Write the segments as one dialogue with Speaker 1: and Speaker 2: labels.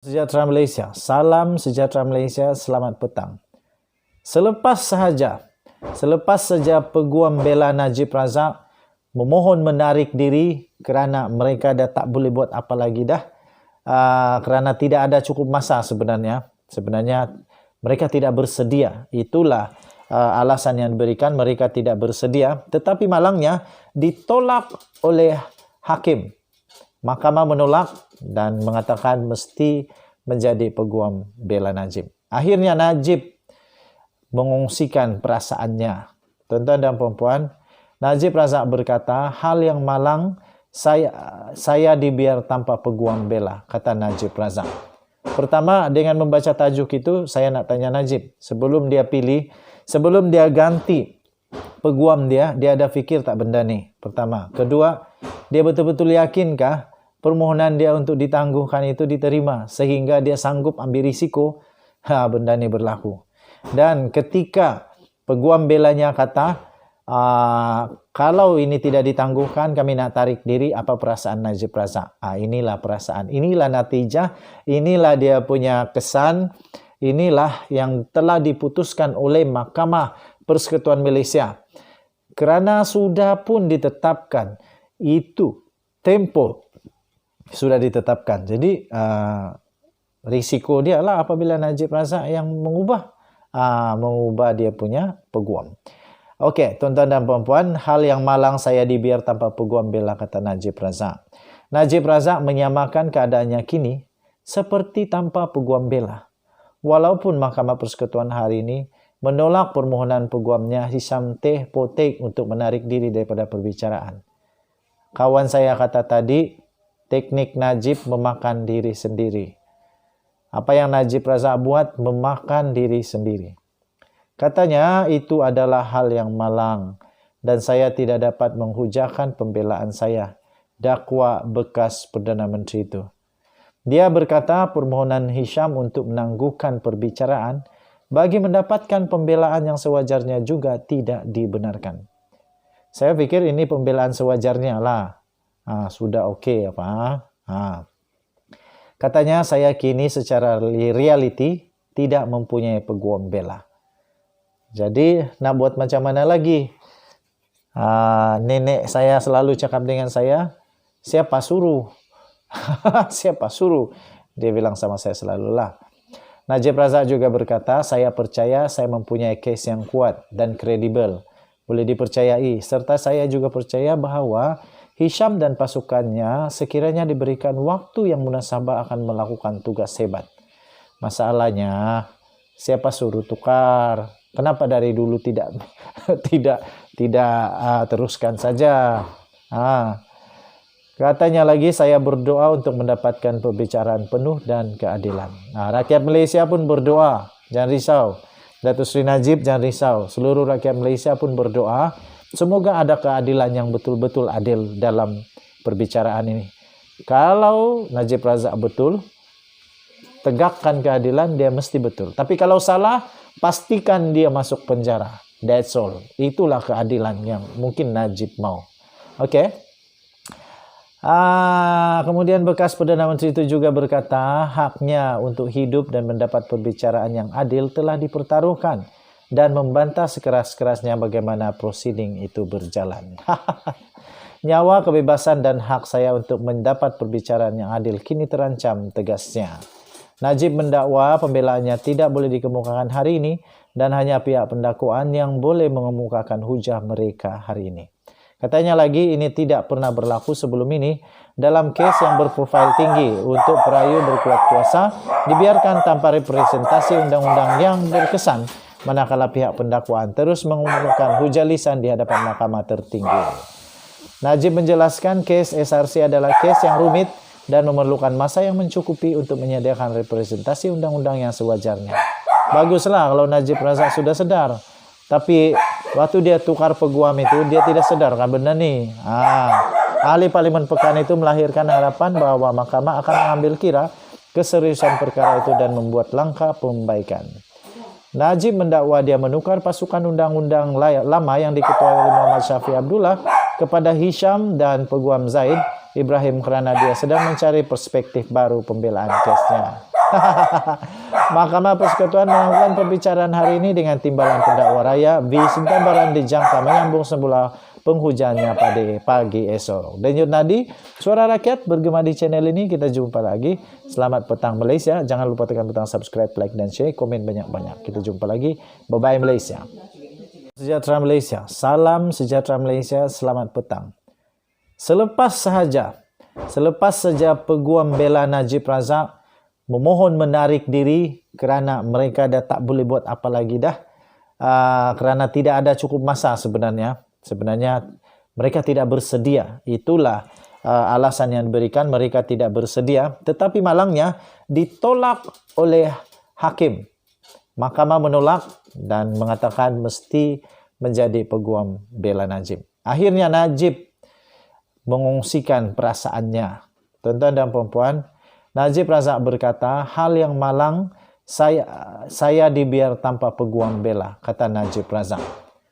Speaker 1: Sejahtera Malaysia. Salam sejahtera Malaysia. Selamat petang. Selepas saja Peguam Bela Najib Razak memohon menarik diri kerana mereka dah tak boleh buat apa lagi dah. Kerana tidak ada cukup masa sebenarnya. Sebenarnya mereka tidak bersedia. Itulah alasan yang diberikan, mereka tidak bersedia. Tetapi malangnya ditolak oleh hakim. Mahkamah menolak dan mengatakan mesti menjadi Peguam Bela Najib. Akhirnya Najib mengungsikan perasaannya. Tuan-tuan dan puan-puan, Najib Razak berkata, hal yang malang, saya dibiar tanpa peguam bela, kata Najib Razak. Pertama, dengan membaca tajuk itu, saya nak tanya Najib, sebelum dia ganti peguam dia ada fikir tak benda ni? Pertama. Kedua, dia betul-betul yakinkah permohonan dia untuk ditangguhkan itu diterima sehingga dia sanggup ambil risiko benda ni berlaku. Dan ketika peguam belanya kata, kalau ini tidak ditangguhkan, kami nak tarik diri, apa perasaan Najib Razak? Inilah perasaan, inilah natijah, inilah dia punya kesan, inilah yang telah diputuskan oleh Mahkamah Persekutuan Malaysia. Kerana sudah pun ditetapkan, itu tempo sudah ditetapkan. Jadi risiko dia lah apabila Najib Razak yang mengubah dia punya peguam. Okey, tuan-tuan dan puan-puan, hal yang malang saya dibiar tanpa peguam bela, kata Najib Razak. Najib Razak menyamakan keadaannya kini seperti tanpa peguam bela. Walaupun Mahkamah Persekutuan hari ini menolak permohonan peguamnya Hisham Teh Potek untuk menarik diri daripada perbicaraan. Kawan saya kata tadi, teknik Najib memakan diri sendiri. Apa yang Najib Razak buat, memakan diri sendiri. Katanya itu adalah hal yang malang dan saya tidak dapat menghujahkan pembelaan saya, dakwa bekas Perdana Menteri itu. Dia berkata permohonan Hisham untuk menangguhkan perbicaraan bagi mendapatkan pembelaan yang sewajarnya juga tidak dibenarkan. Saya fikir ini pembelaan sewajarnya lah. Sudah okey apa? Katanya saya kini secara realiti tidak mempunyai peguam bela. Jadi nak buat macam mana lagi? Nenek saya selalu cakap dengan saya, siapa suruh? Siapa suruh? Dia bilang sama saya selalulah. Najib Razak juga berkata, saya percaya saya mempunyai kes yang kuat dan kredibel, boleh dipercayai. Serta saya juga percaya bahawa Hisham dan pasukannya sekiranya diberikan waktu yang munasabah akan melakukan tugas hebat. Masalahnya, siapa suruh tukar? Kenapa dari dulu tidak teruskan saja? Katanya lagi, saya berdoa untuk mendapatkan pembicaraan penuh dan keadilan. Rakyat Malaysia pun berdoa, jangan risau. Datuk Seri Najib, jangan risau. Seluruh rakyat Malaysia pun berdoa, semoga ada keadilan yang betul-betul adil dalam perbicaraan ini. Kalau Najib Razak betul, tegakkan keadilan, dia mesti betul. Tapi kalau salah, pastikan dia masuk penjara. That's all. Itulah keadilan yang mungkin Najib mau. Okey. Kemudian bekas Perdana Menteri itu juga berkata haknya untuk hidup dan mendapat perbicaraan yang adil telah dipertaruhkan dan membantah sekeras-kerasnya bagaimana prosiding itu berjalan. Nyawa, kebebasan dan hak saya untuk mendapat perbicaraan yang adil kini terancam, tegasnya. Najib mendakwa pembelaannya tidak boleh dikemukakan hari ini dan hanya pihak pendakwaan yang boleh mengemukakan hujah mereka hari ini. Katanya lagi, ini tidak pernah berlaku sebelum ini dalam kes yang berprofil tinggi untuk perayu berkuat kuasa dibiarkan tanpa representasi undang-undang yang berkesan, manakala pihak pendakwaan terus mengemukakan hujah lisan di hadapan mahkamah tertinggi. Najib menjelaskan kes SRC adalah kes yang rumit dan memerlukan masa yang mencukupi untuk menyediakan representasi undang-undang yang sewajarnya. Baguslah kalau Najib Razak sudah sedar. Tapi waktu dia tukar peguam itu, dia tidak sedar kan benda ni. Ahli Parlimen Pekan itu melahirkan harapan bahawa mahkamah akan mengambil kira keseriusan perkara itu dan membuat langkah pembaikan. Najib mendakwa dia menukar pasukan undang-undang lama yang diketuai oleh Muhammad Syafiq Abdullah kepada Hisham dan peguam Zaid Ibrahim kerana dia sedang mencari perspektif baru pembelaan kesnya. Mahkamah Persekutuan melakukan pembicaraan hari ini dengan timbalan pendakwa raya V. Sintambaran dijangka menyambung semula penghujannya pada pagi esok. Denyut nadi, suara rakyat bergema di channel ini. Kita jumpa lagi. Selamat petang Malaysia. Jangan lupa tekan butang subscribe, like dan share. Komen banyak-banyak. Kita jumpa lagi. Bye-bye Malaysia. Sejahtera Malaysia. Salam sejahtera Malaysia. Selamat petang. Selepas saja Peguam Bela Najib Razak memohon menarik diri kerana mereka dah tak boleh buat apa lagi dah. Kerana tidak ada cukup masa sebenarnya. Sebenarnya mereka tidak bersedia. Itulah alasan yang diberikan, mereka tidak bersedia. Tetapi malangnya ditolak oleh hakim. Mahkamah menolak dan mengatakan mesti menjadi peguam bela Najib. Akhirnya Najib mengungsikan perasaannya. Tuan-tuan dan puan-puan, Najib Razak berkata, hal yang malang, saya dibiar tanpa peguam bela, kata Najib Razak.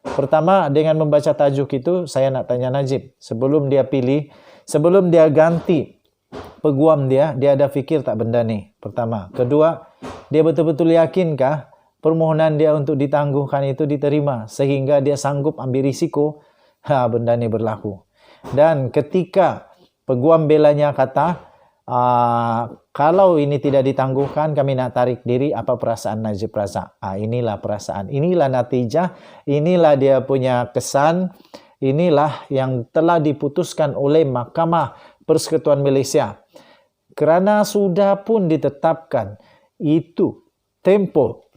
Speaker 1: Pertama, dengan membaca tajuk itu, saya nak tanya Najib. Sebelum dia ganti peguam dia ada fikir tak benda ni? Pertama. Kedua, dia betul-betul yakinkah permohonan dia untuk ditangguhkan itu diterima? Sehingga dia sanggup ambil risiko, benda ni berlaku. Dan ketika peguam belanya kata, kalau ini tidak ditangguhkan, kami nak tarik diri, apa perasaan Najib Razak? Inilah perasaan, inilah natijah, inilah dia punya kesan, inilah yang telah diputuskan oleh Mahkamah Persekutuan Malaysia. Kerana sudah pun ditetapkan, itu tempoh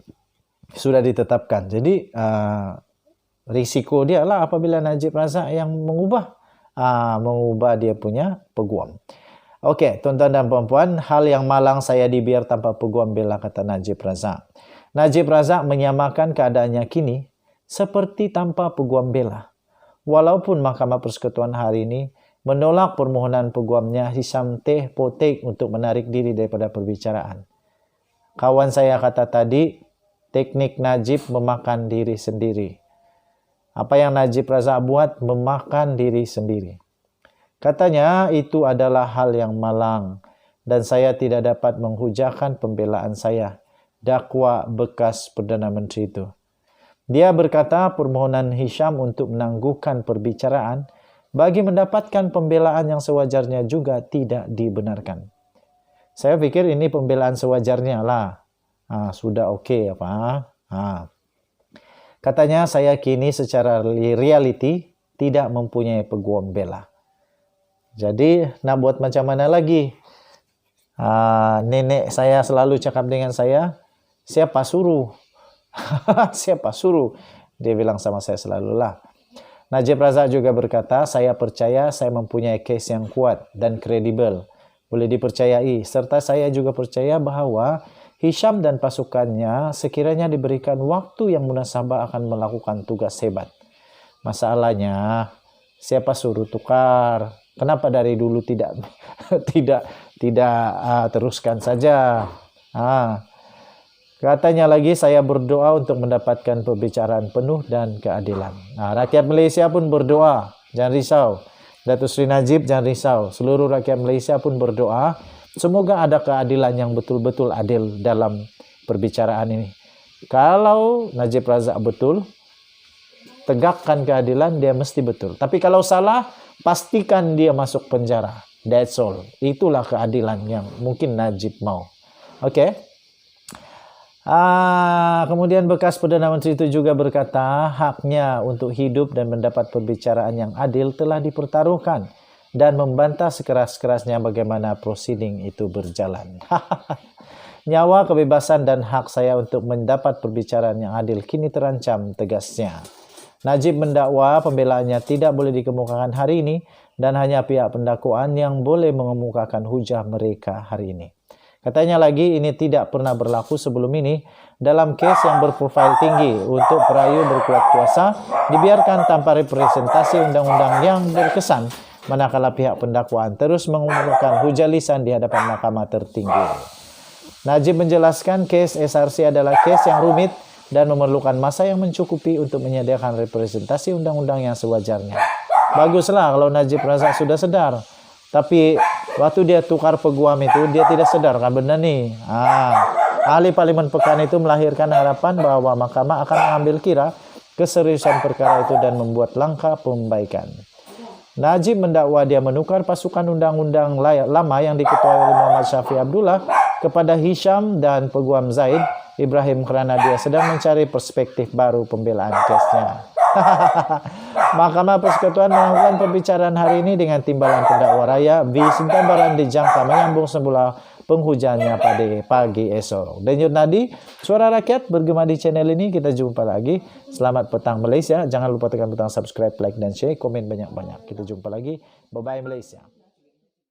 Speaker 1: sudah ditetapkan. Jadi, risiko dia lah apabila Najib Razak yang mengubah dia punya peguam. Okey, tuan-tuan dan puan-puan, hal yang malang saya dibiar tanpa peguam bela, kata Najib Razak. Najib Razak menyamakan keadaannya kini seperti tanpa peguam bela. Walaupun Mahkamah Persekutuan hari ini menolak permohonan peguamnya Hisham Teh Potek untuk menarik diri daripada perbicaraan. Kawan saya kata tadi, teknik Najib memakan diri sendiri. Apa yang Najib Razak buat, memakan diri sendiri. Katanya itu adalah hal yang malang dan saya tidak dapat menghujahkan pembelaan saya, dakwa bekas Perdana Menteri itu. Dia berkata permohonan Hisham untuk menangguhkan perbicaraan bagi mendapatkan pembelaan yang sewajarnya juga tidak dibenarkan. Saya fikir ini pembelaan sewajarnya lah. Sudah okey apa? Katanya saya kini secara realiti tidak mempunyai peguam bela. Jadi nak buat macam mana lagi? Nenek saya selalu cakap dengan saya, siapa suruh? Siapa suruh? Dia bilang sama saya selalulah. Najib Razak juga berkata, saya percaya saya mempunyai kes yang kuat dan kredibel, boleh dipercayai. Serta saya juga percaya bahawa Hisham dan pasukannya sekiranya diberikan waktu yang munasabah akan melakukan tugas hebat. Masalahnya, siapa suruh tukar? Kenapa dari dulu tidak teruskan saja? Katanya lagi, saya berdoa untuk mendapatkan pembicaraan penuh dan keadilan. Rakyat Malaysia pun berdoa, jangan risau. Datuk Seri Najib jangan risau. Seluruh rakyat Malaysia pun berdoa, semoga ada keadilan yang betul-betul adil dalam perbicaraan ini. Kalau Najib Razak betul, tegakkan keadilan, dia mesti betul. Tapi kalau salah, pastikan dia masuk penjara. That's all. Itulah keadilan yang mungkin Najib mau. Okey. Kemudian bekas Perdana Menteri itu juga berkata, haknya untuk hidup dan mendapat perbicaraan yang adil telah dipertaruhkan dan membantah sekeras-kerasnya bagaimana prosiding itu berjalan. Nyawa, kebebasan dan hak saya untuk mendapat perbicaraan yang adil kini terancam, tegasnya. Najib mendakwa pembelaannya tidak boleh dikemukakan hari ini dan hanya pihak pendakwaan yang boleh mengemukakan hujah mereka hari ini. Katanya lagi, ini tidak pernah berlaku sebelum ini dalam kes yang berprofil tinggi untuk perayu berkuat kuasa dibiarkan tanpa representasi undang-undang yang berkesan, manakala pihak pendakwaan terus mengemukakan hujah lisan di hadapan mahkamah tertinggi. Najib menjelaskan kes SRC adalah kes yang rumit dan memerlukan masa yang mencukupi untuk menyediakan representasi undang-undang yang sewajarnya. Baguslah kalau Najib Razak sudah sedar. Tapi Waktu dia tukar peguam itu, dia tidak sedar kan benar nih. Ahli Parlimen Pekan itu melahirkan harapan bahwa mahkamah akan mengambil kira keseriusan perkara itu dan membuat langkah pembaikan. Najib mendakwa dia menukar pasukan undang-undang lama yang diketuai oleh Muhammad Syafiee Abdullah kepada Hisham dan Peguam Zaid Ibrahim kerana dia sedang mencari perspektif baru pembelaan kesnya. Mahkamah Persekutuan melakukan pembicaraan hari ini dengan timbalan pendakwa raya V. Sintabaran dijangka menyambung semula penghujannya pada pagi esok. Denyut nadi, suara rakyat bergema di channel ini. Kita jumpa lagi. Selamat petang Malaysia. Jangan lupa tekan butang subscribe, like dan share, komen banyak-banyak. Kita jumpa lagi. Bye-bye Malaysia.